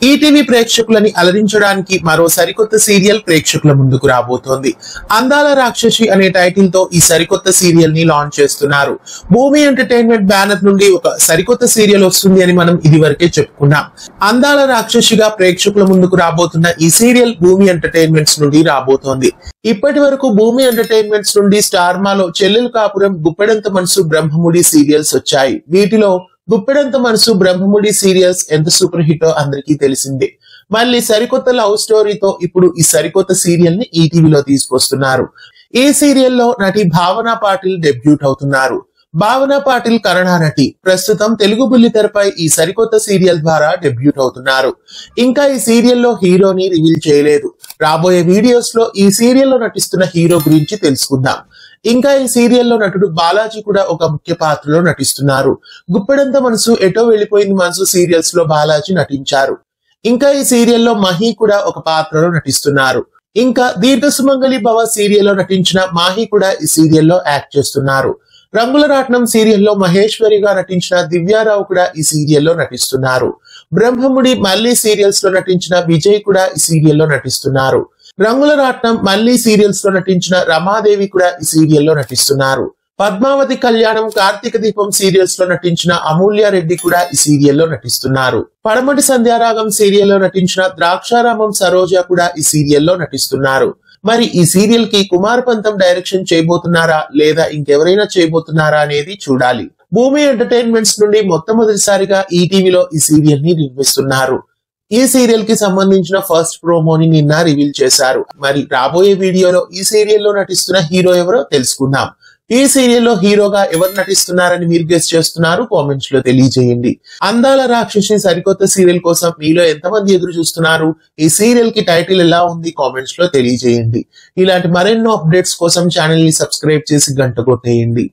ETV ప్రేక్షకులని అలరించడానికి మరో సరికొత్త serial ప్రేక్షకుల ముందుకు రాబోతోంది. అందాల రాక్షసి అనే టైటిల్ తో ఈ సరికొత్త సీరియల్ ని లాంచ్ చేస్తున్నారు. భూమి ఎంటర్టైన్మెంట్ బ్యానర్ నుండి ఒక సరికొత్త సీరియల్ వస్తుంది అని మనం ఇదివరకే చెప్పుకున్నాం. అందాల రాక్షసిగా ప్రేక్షకుల ముందుకు రాబోతున్న ఈ సీరియల్ భూమి ఎంటర్టైన్మెంట్స్ నుండి రాబోతోంది. ఇప్పటి వరకు భూమి ఎంటర్టైన్మెంట్స్ నుండి స్టార్ మాలో చెల్లెలు కాపురం, గుప్పెడంత మనసు, బ్రహ్మముడి సీరియల్స్ వచ్చాయి. వీటిలో గుప్పెడంత మనసు, బ్రహ్మముడి సీరియల్స్ ఎంత సూపర్ హిటో అందరికీ తెలిసిందే. మళ్ళీ సరికొత్త లవ్ స్టోరీతో ఇప్పుడు ఈ సరికొత్త సీరియల్ ని ఈటీవీలో తీసుకొస్తున్నారు. ఈ సీరియల్లో నటి భావన పాటిల్ డెబ్యూట్ అవుతున్నారు. భావన పాటిల్ కన్నడ నటి. ప్రస్తుతం తెలుగు బుల్లితెరపై ఈ సరికొత్త సీరియల్ ద్వారా డెబ్యూట్ అవుతున్నారు. ఇంకా ఈ సీరియల్లో హీరోని రివీల్ చేయలేదు. రాబోయే వీడియోస్ లో ఈ సీరియల్లో నటిస్తున్న హీరో గురించి తెలుసుకుందాం. ఇంకా ఈ సీరియల్లో నటుడు బాలాజీ కూడా ఒక ముఖ్య పాత్రలో నటిస్తున్నారు. గుప్పెడంత మనసు, ఎటో వెళ్లిపోయింది మనసు సీరియల్స్ లో బాలాజీ నటించారు. ఇంకా ఈ సీరియల్లో మహి కూడా ఒక పాత్రలో నటిస్తున్నారు. ఇంకా దీర్ఘ సుమంగళి భవ సీరియల్లో నటించిన మాహి కూడా ఈ సీరియల్లో యాక్ట్ చేస్తున్నారు. రంగుల రాట్నం సీరియల్లో మహేశ్వరిగా నటించిన దివ్యారావు కూడా ఈ సీరియల్లో నటిస్తున్నారు. బ్రహ్మముడి మల్లి సీరియల్స్ లో నటించిన విజయ్ కూడా ఈ సీరియల్లో నటిస్తున్నారు. రంగుల రాట్నం మల్లి సీరియల్స్ లో నటించిన రమాదేవి కూడా ఈ సీరియల్లో నటిస్తున్నారు. పద్మావతి కళ్యాణం, కార్తీక దీపం సీరియల్స్ లో నటించిన అమూల్య రెడ్డి కూడా ఈ సీరియల్లో నటిస్తున్నారు. పడమటి సంధ్యారాగం సీరియల్లో నటించిన ద్రాక్షారామం సరోజ కూడా ఈ సీరియల్లో నటిస్తున్నారు. మరి ఈ సీరియల్ కి కుమార్ పంతం డైరెక్షన్ చేయబోతున్నారా లేదా ఇంకెవరైనా చేయబోతున్నారా అనేది చూడాలి. భూమి ఎంటర్టైన్మెంట్స్ నుండి మొట్టమొదటిసారిగా ఈటీవీలో ఈ సీరియల్ ని నిర్మిస్తున్నారు. ఈ సీరియల్ కి సంబంధించిన ఫస్ట్ ప్రోమోని నిన్న రివీల్ చేశారు. మరి రాబోయే వీడియోలో ఈ సీరియల్లో నటిస్తున్న హీరో ఎవరో తెలుసుకుందాం. ఈ సీరియల్లో హీరోగా ఎవరు నటిస్తున్నారని మీరు గెస్ చేస్తున్నారు? కామెంట్స్ లో తెలియజేయండి. అందాల రాక్షసి సరికొత్త సీరియల్ కోసం మీలో ఎంతమంది ఎదురు చూస్తున్నారు? ఈ సీరియల్ కి టైటిల్ ఎలా ఉంది? కామెంట్స్ లో తెలియజేయండి. ఇలాంటి మరెన్నో అప్డేట్స్ కోసం ఛానల్ ని సబ్స్క్రైబ్ చేసి గంట కొట్టేయండి.